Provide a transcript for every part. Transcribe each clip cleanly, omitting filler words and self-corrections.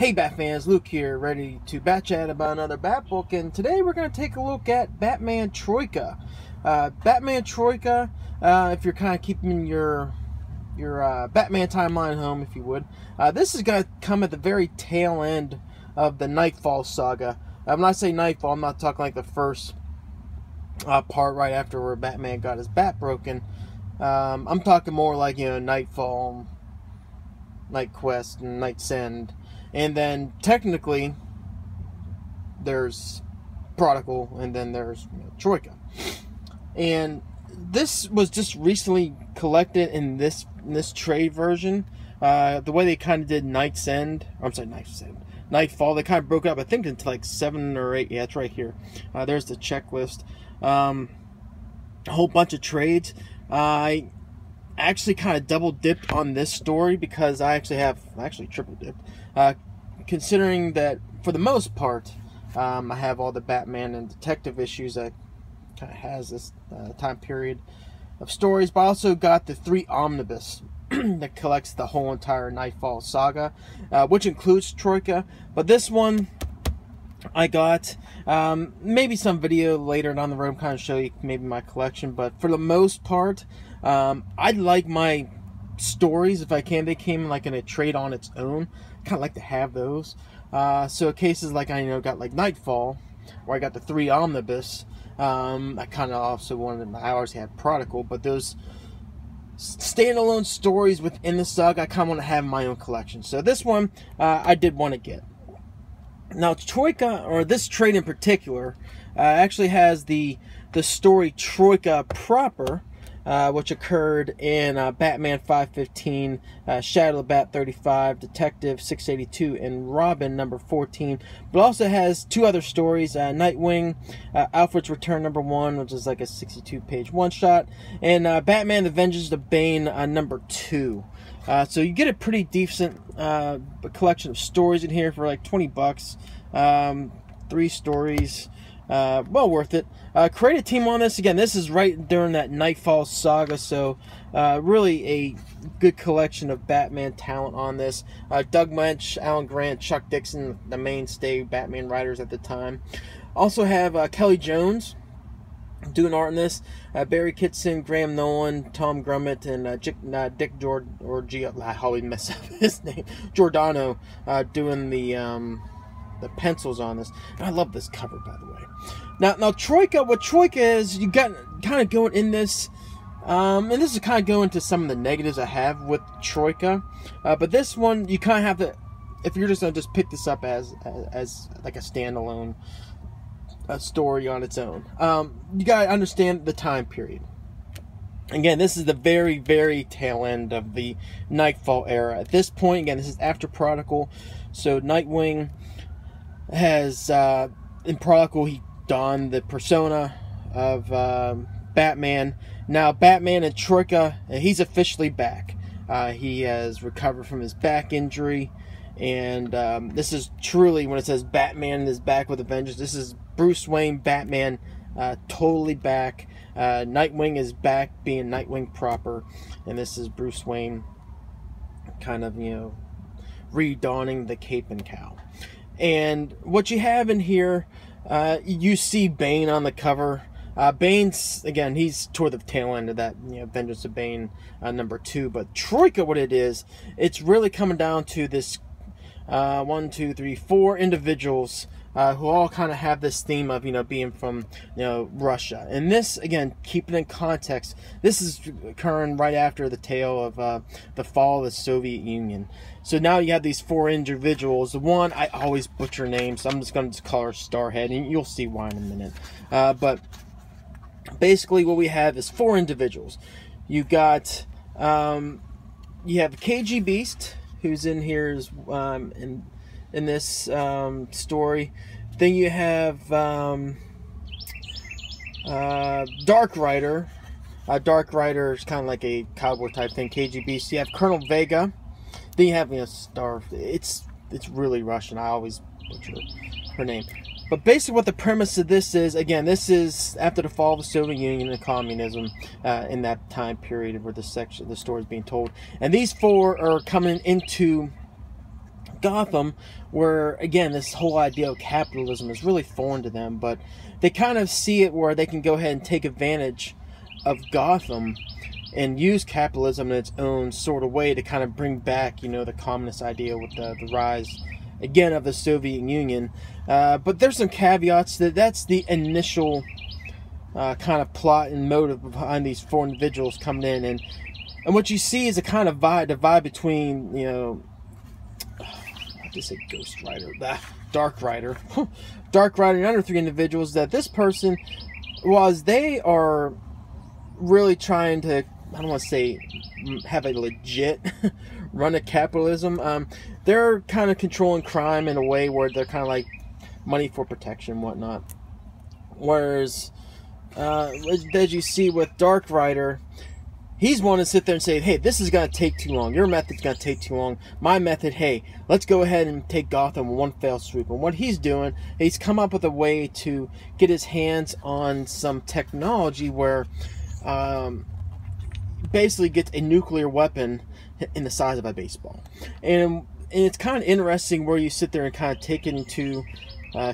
Hey Bat fans, Luke here, ready to bat chat about another Bat book, and today we're going to take a look at Batman Troika. Batman Troika, if you're kind of keeping your Batman timeline home, if you would, this is going to come at the very tail end of the Knightfall saga. When I say Knightfall, I'm not talking like the first part right after where Batman got his bat broken. I'm talking more like, Nightfall, Night Quest, and Night's End. And then technically there's Prodigal, and then there's Troika. And this was just recently collected in this trade version. The way they kind of did Night's End, Nightfall, they kind of broke up, I think, into like 7 or 8. Yeah, it's right here. There's the checklist. A whole bunch of trades. I actually kind of double dipped on this story because I actually triple dipped. Considering that for the most part, I have all the Batman and detective issues that kind of has this time period of stories, but I also got the 3 omnibus that collects the whole entire Knightfall saga, which includes Troika. But this one I got, maybe some video later down the road kind of show you maybe my collection, but for the most part, I'd like my stories, if I can. They came like in a trade on its own. Kind of like to have those. So cases like I got like Knightfall, where I got the 3 omnibus. I kind of also wanted, I always had Prodigal, but those standalone stories within the saga, I kind of want to have my own collection. So this one, I did want to get. Now Troika, or this trade in particular, actually has the story Troika proper, which occurred in Batman 515, Shadow of the Bat 35, Detective 682, and Robin number 14. But also has 2 other stories, Nightwing, Alfred's Return number 1, which is like a 62-page one-shot, and Batman the Vengeance of Bane number 2. So you get a pretty decent collection of stories in here for like 20 bucks. 3 stories. Well worth it. Creative team on this. Again, this is right during that Knightfall saga, so really a good collection of Batman talent on this. Doug Moench, Alan Grant, Chuck Dixon, the mainstay Batman writers at the time. Also have Kelly Jones doing art in this. Barry Kitson, Graham Nolan, Tom Grummett, and Dick I always mess up his name, Giordano, doing the pencils on this. And I love this cover, by the way. Now Troika, what Troika is, you got kind of going in this, and this is kind of going to some of the negatives I have with Troika, but this one, you kind of have to, if you're just going to just pick this up as like a standalone story on its own, you got to understand the time period. Again, this is the very, very tail end of the Knightfall era. At this point, again, this is after Prodigal, so Nightwing has, in Prodigal, he donned the persona of Batman. Now, Batman and Troika, he's officially back. He has recovered from his back injury, and this is truly, when it says Batman is back with a vengeance, this is Bruce Wayne, Batman, totally back. Nightwing is back being Nightwing proper, and this is Bruce Wayne kind of, redonning the cape and cowl. And what you have in here, you see Bane on the cover. Bane's, again, he's toward the tail end of that, Vengeance of Bane number 2. But Troika, what it is, it's really coming down to this 1, 2, 3, 4 individuals who all kind of have this theme of, being from, Russia. And this, again, keep it in context, this is occurring right after the tale of the fall of the Soviet Union. So now you have these 4 individuals. The one, I always butcher names, so I'm just going to call her Starhead, and you'll see why in a minute. But basically what we have is 4 individuals. You got, you have KG Beast, who's in here in this story. Then you have Dark Rider. Dark Rider is kind of like a cowboy type thing. KG Beast. You have Colonel Vega. Then you have Star. It's really Russian. I always butcher her name. But basically what the premise of this is, again, this is after the fall of the Soviet Union and communism, in that time period where the story is being told. And these 4 are coming into Gotham, where, again, this whole idea of capitalism is really foreign to them, but they kind of see it where they can go ahead and take advantage of Gotham and use capitalism in its own sort of way to kind of bring back, you know, the communist idea with the rise, again, of the Soviet Union. But there's some caveats that's the initial kind of plot and motive behind these four individuals coming in. And what you see is a kind of divide between, you know, I just say Ghost Rider, Dark Rider. Dark Rider and other three individuals that this person was, they are really trying to, I don't want to say have a legit run of capitalism. They're kind of controlling crime in a way where they're kind of like money for protection and whatnot. Whereas, as you see with Dark Rider, he's wanting to sit there and say, hey, this is going to take too long. Your method's going to take too long. My method, hey, let's go ahead and take Gotham in one fell swoop. And what he's doing, he's come up with a way to get his hands on some technology where basically gets a nuclear weapon in the size of a baseball. And it's kind of interesting where you sit there and kind of take it into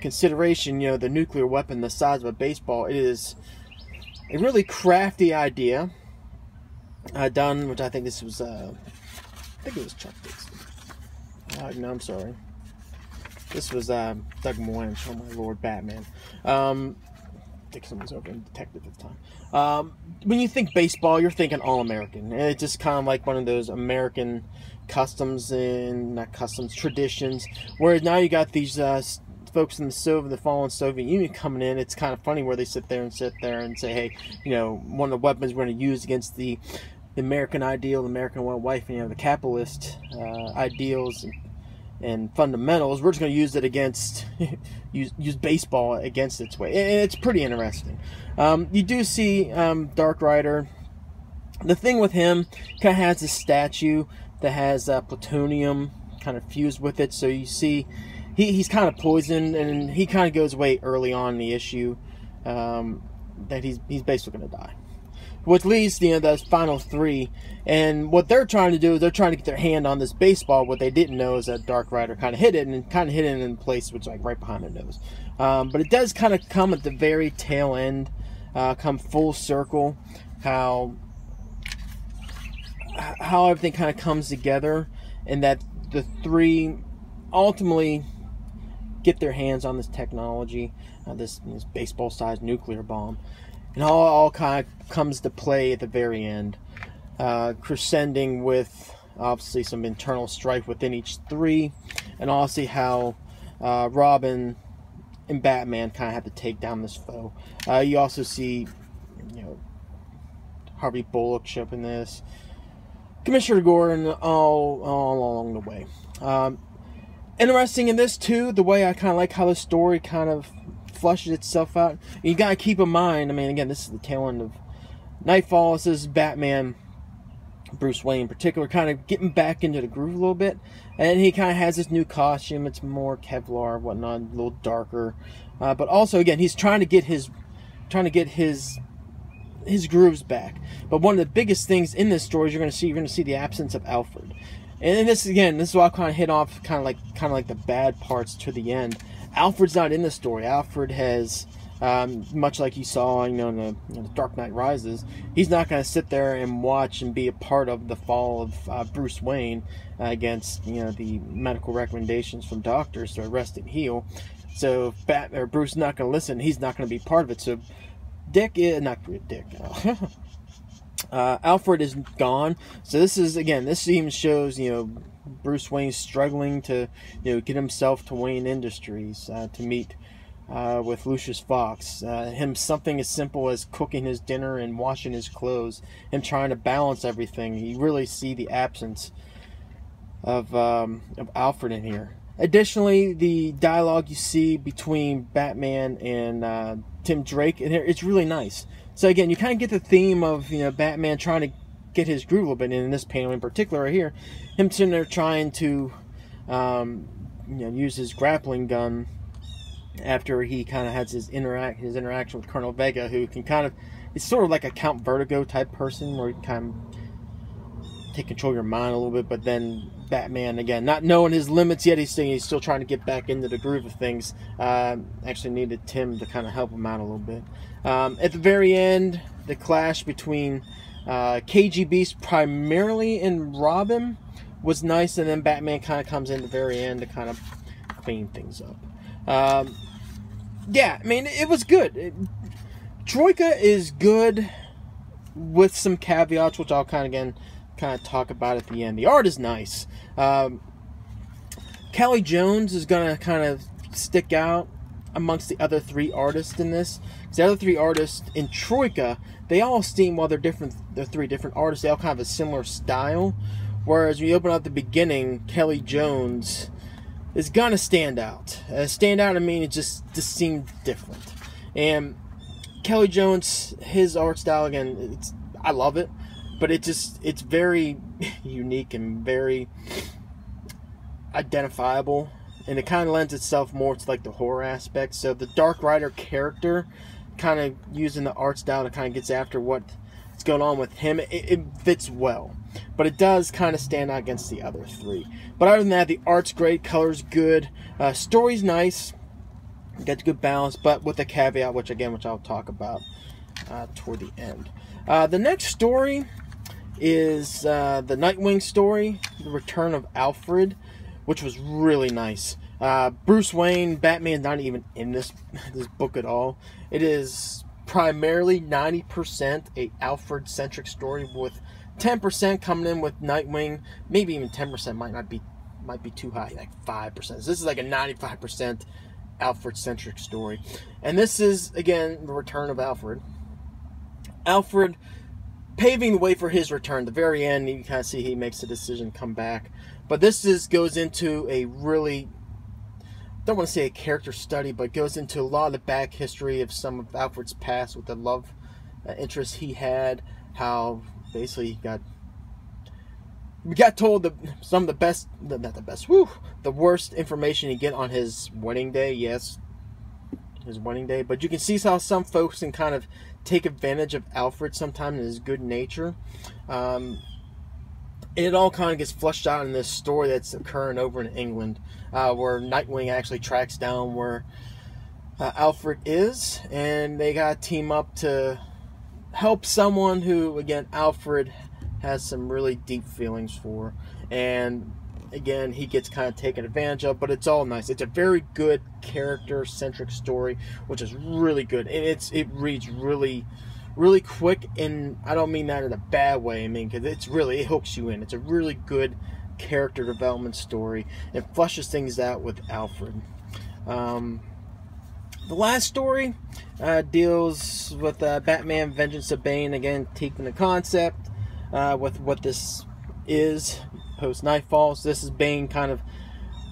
consideration, you know, the nuclear weapon the size of a baseball. It is a really crafty idea done, which I think this was, I think it was Chuck Dixon. No, I'm sorry. This was Doug Moran, oh my lord, Batman. Dixon was over in Detective at the time. When you think baseball, you're thinking All-American. And it's just kind of like one of those American customs and, not customs, traditions. Whereas now you got these folks in the fallen Soviet Union coming in. It's kind of funny where they sit there and say, hey, you know, one of the weapons we're going to use against the American ideal, the American wife, you know, the capitalist ideals and fundamentals, we're just going to use it against, use baseball against its way. And it's pretty interesting. You do see Dark Rider. The thing with him, kind of has a statue that has plutonium kind of fused with it. So you see he's kind of poisoned, and he kind of goes away early on in the issue that he's basically going to die. Which leads to, you know, those final three. And what they're trying to do is they're trying to get their hand on this baseball. What they didn't know is that Dark Rider kind of hit it, and kind of hit it in place, which is like right behind their nose. But it does kind of come at the very tail end, come full circle, how everything kind of comes together, and that the three ultimately get their hands on this technology, this baseball-sized nuclear bomb. And all kind of comes to play at the very end, crescending with obviously some internal strife within each three, and also how Robin and Batman kind of have to take down this foe. You also see, you know, Harvey Bullock show up in this, Commissioner Gordon, all along the way. Interesting in this too, the way I kind of like how the story kind of flushes itself out. You gotta keep in mind, I mean, again, this is the tail end of Knightfall. This is Batman, Bruce Wayne in particular, kind of getting back into the groove a little bit, and he kind of has this new costume. It's more Kevlar, whatnot, a little darker, but also, again, he's trying to get his grooves back. But one of the biggest things in this story is you're going to see the absence of Alfred. And this is what I kind of hit off, kind of like the bad parts to the end. Alfred's not in the story. Alfred has, much like you saw, you know, in the Dark Knight Rises, he's not going to sit there and watch and be a part of the fall of Bruce Wayne against, you know, the medical recommendations from doctors to rest and heal. So if Bruce is not going to listen, he's not going to be part of it. So Alfred is gone. So this even shows, you know, Bruce Wayne struggling to, you know, get himself to Wayne Industries to meet with Lucius Fox. Him something as simple as cooking his dinner and washing his clothes, him trying to balance everything. You really see the absence of Alfred in here. Additionally, the dialogue you see between Batman and Tim Drake in here, it's really nice. So again, you kind of get the theme of, you know, Batman trying to get his groove a little bit in this panel in particular right here. Him sitting there trying to, you know, use his grappling gun after he kind of has his interaction with Colonel Vega, who can kind of, it's sort of like a Count Vertigo type person, where he kind of take control of your mind a little bit, but then Batman, again, not knowing his limits yet, he's still trying to get back into the groove of things. Actually needed Tim to kind of help him out a little bit. At the very end, the clash between KG Beast primarily and Robin was nice, and then Batman kind of comes in the very end to kind of clean things up. Yeah, I mean, it was good. Troika is good with some caveats, which I'll kind of talk about at the end. The art is nice. Kelly Jones is going to kind of stick out amongst the other 3 artists in this. The other 3 artists in Troika, they all seem, while they're 3 different artists, they all kind of have a similar style. Whereas when you open up the beginning, Kelly Jones is going to stand out. Stand out, I mean, it just seemed different. And Kelly Jones, his art style, again, I love it. But it's very unique and very identifiable. And it kind of lends itself more to like the horror aspect. So the Dark Rider character, kind of using the art style to kind of gets after what's going on with him, it fits well. But it does kind of stand out against the other 3. But other than that, the art's great, color's good, story's nice, got a good balance, but with a caveat, which I'll talk about toward the end. The next story is the Nightwing Story, The Return of Alfred, which was really nice. Bruce Wayne, Batman, not even in this book at all. It is primarily 90% a Alfred-centric story, with 10% coming in with Nightwing. Maybe even 10% might be too high, like 5%. So this is like a 95% Alfred-centric story. And this is, again, the return of Alfred. Alfred paving the way for his return. The very end, you kind of see he makes a decision to come back. But this goes into a really, don't want to say a character study, but goes into a lot of the back history of some of Alfred's past with the love interest he had. How basically we got told some of the best, not the best, the worst information you get on his wedding day. Yes, his wedding day. But you can see how some folks can kind of take advantage of Alfred sometimes in his good nature. It all kind of gets fleshed out in this story that's occurring over in England, where Nightwing actually tracks down where Alfred is, and they got to team up to help someone who, again, Alfred has some really deep feelings for, and again, he gets kind of taken advantage of, but it's all nice. It's a very good character-centric story, which is really good, and it reads really quick, and I don't mean that in a bad way. I mean, because it hooks you in. It's a really good character development story. It flushes things out with Alfred. The last story deals with Batman Vengeance of Bane, again, taking the concept with what this is post Knightfall. So this is Bane kind of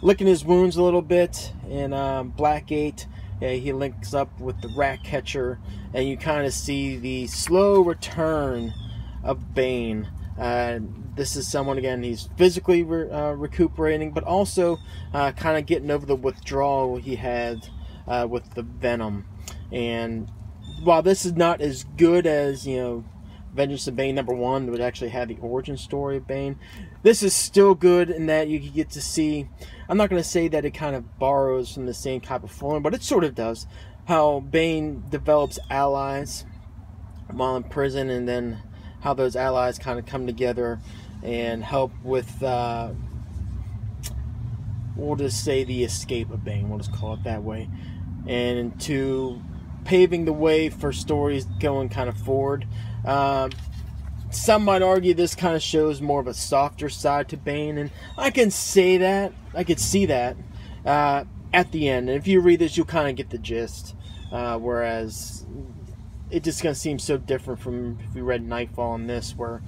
licking his wounds a little bit in Blackgate. He links up with the rat catcher, and you kind of see the slow return of Bane. This is someone, again, he's physically recuperating, but also kind of getting over the withdrawal he had with the Venom. And while this is not as good as, Vengeance of Bane #1, which actually had the origin story of Bane, this is still good in that you get to see, I'm not going to say that it kind of borrows from the same type of form, but it sort of does, how Bane develops allies while in prison, and then how those allies kind of come together and help with, we'll just say, the escape of Bane, we'll just call it that way, and to paving the way for stories going kind of forward. Some might argue this kind of shows more of a softer side to Bane, and I can say that, I could see that at the end. And if you read this, you'll kind of get the gist. Whereas it just going to seem so different from if you read Knightfall and this, where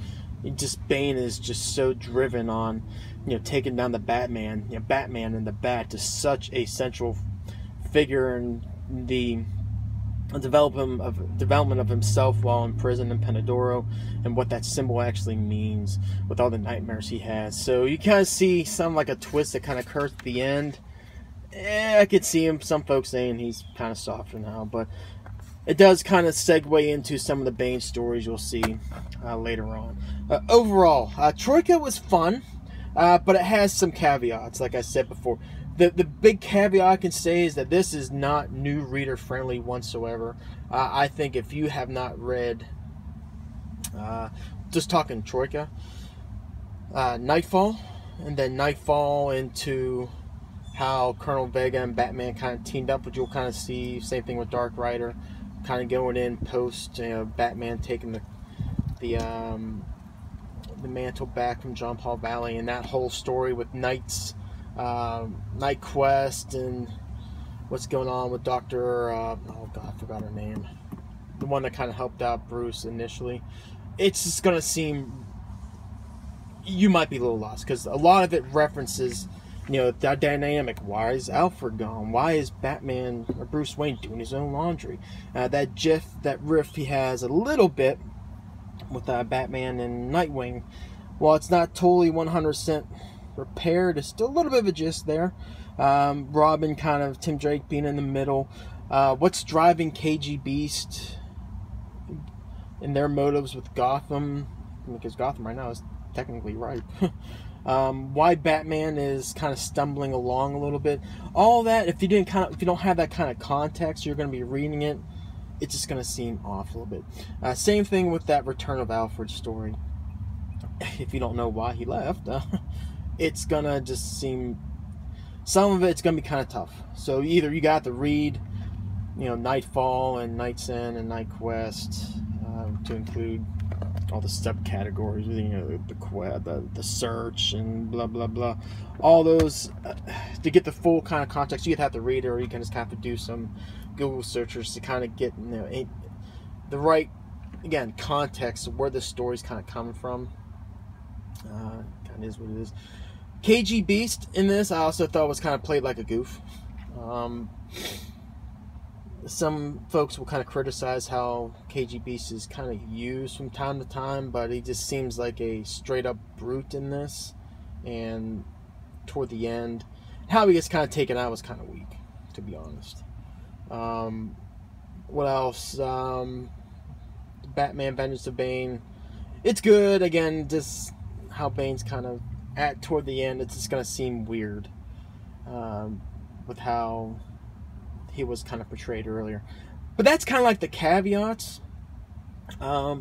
Bane is just so driven on, taking down the Batman, Batman and the Bat, to such a central figure in the development of himself while in prison in Penadoro, and what that symbol actually means with all the nightmares he has. So you kind of see some like a twist that kind of occurs at the end. I could see some folks saying he's kind of softer now, but it does kind of segue into some of the Bane stories you'll see later on. Overall, Troika was fun, but it has some caveats, like I said before. The big caveat I can say is that this is not new reader friendly whatsoever. I think if you have not read, just talking Troika, Knightfall, and then Knightfall into how Colonel Vega and Batman kind of teamed up, which you'll kind of see. Same thing with Dark Rider, kind of going in post, Batman taking the mantle back from John Paul Valley, and that whole story with Night Quest and what's going on with Dr. oh god, I forgot her name, the one that kind of helped out Bruce initially. It's just gonna seem, you might be a little lost, because a lot of it references, that dynamic. Why is Alfred gone? Why is Batman or Bruce Wayne doing his own laundry? That riff he has a little bit with Batman and Nightwing. While it's not totally 100% repaired, there's still a little bit of a gist there. Robin, kind of Tim Drake being in the middle. What's driving KG Beast and their motives with Gotham? Because Gotham right now is technically ripe. Why Batman is kind of stumbling along a little bit. All that, if you don't have that kind of context, you're going to be reading it, it's just going to seem off a little bit. Same thing with that Return of Alfred story. If you don't know why he left, it's going to just seem, some of it's going to be kind of tough. So either you got to read, Nightfall and Night's End and Night Quest, to include all the subcategories, the search and blah blah blah, all those, to get the full kind of context. You'd have to read it, or you can just have to do some Google searches to kind of get the right, again, context of where the story's kind of coming from. Kind of is what it is. KG Beast in this, I also thought was kind of played like a goof. Some folks will kind of criticize how KG Beast is kind of used from time to time, but he just seems like a straight up brute in this. And toward the end, how he gets kind of taken out was kind of weak, to be honest. What else? Batman Vengeance of Bane. It's good. Again, just how Bane's kind of toward the end, it's just going to seem weird with how he was kind of portrayed earlier. But that's kind of like the caveats. The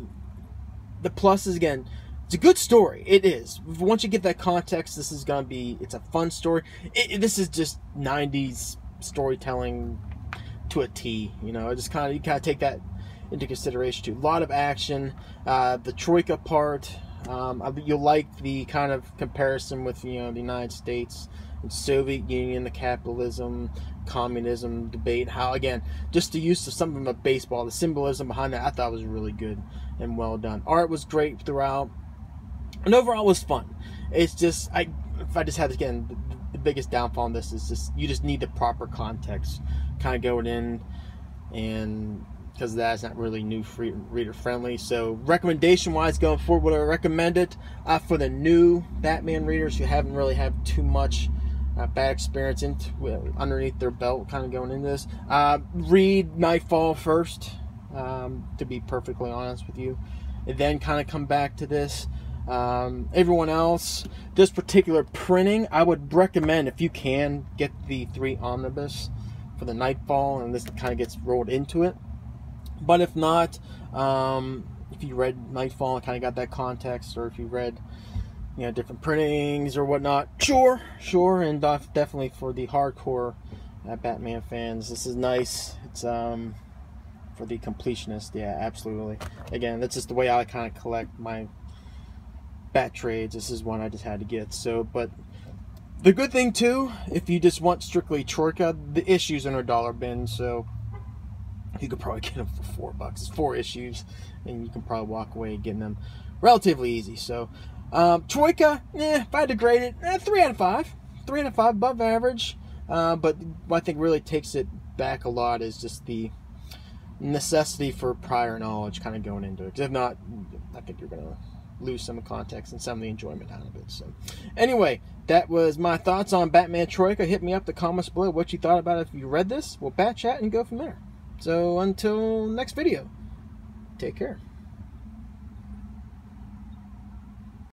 pluses, again, it's a good story. It is. Once you get that context, this is going to be, it's a fun story. This is just 90s storytelling to a T. It just kind of, you kind of take that into consideration too. A lot of action. The Troika part, you'll like the kind of comparison with, the United States and Soviet Union, the capitalism, communism debate, how, again, just the use of something of baseball, the symbolism behind that, I thought was really good and well done. Art was great throughout, and overall was fun. It's just, if I just had, again, the biggest downfall on this is just, you just need the proper context kind of going in, and because that's not really new reader friendly. So recommendation wise going forward, would I recommend it for the new Batman readers who haven't really had too much bad experience underneath their belt kind of going into this? Read Knightfall first, to be perfectly honest with you, and then kind of come back to this. Everyone else, this particular printing, I would recommend, if you can, get the 3 omnibus for the Knightfall, and this kind of gets rolled into it. But if not, if you read Knightfall and kind of got that context, or if you read different printings or whatnot, sure, and definitely for the hardcore Batman fans, this is nice. It's for the completionist, yeah, absolutely. Again, that's just the way I kind of collect my Bat trades. This is one I just had to get. So, but the good thing too, if you just want strictly Troika, the issues in a $1 bin, so you could probably get them for $4. It's 4 issues, and you can probably walk away getting them relatively easy. So Troika, if I had to grade it, 3 out of 5. 3 out of 5, above average. But what I think really takes it back a lot is just the necessity for prior knowledge kind of going into it. Because if not, I think you're going to lose some context and some of the enjoyment out of it. So anyway, that was my thoughts on Batman Troika. Hit me up in the comments below what you thought about it if you read this. We'll bat chat and go from there. So until next video, take care.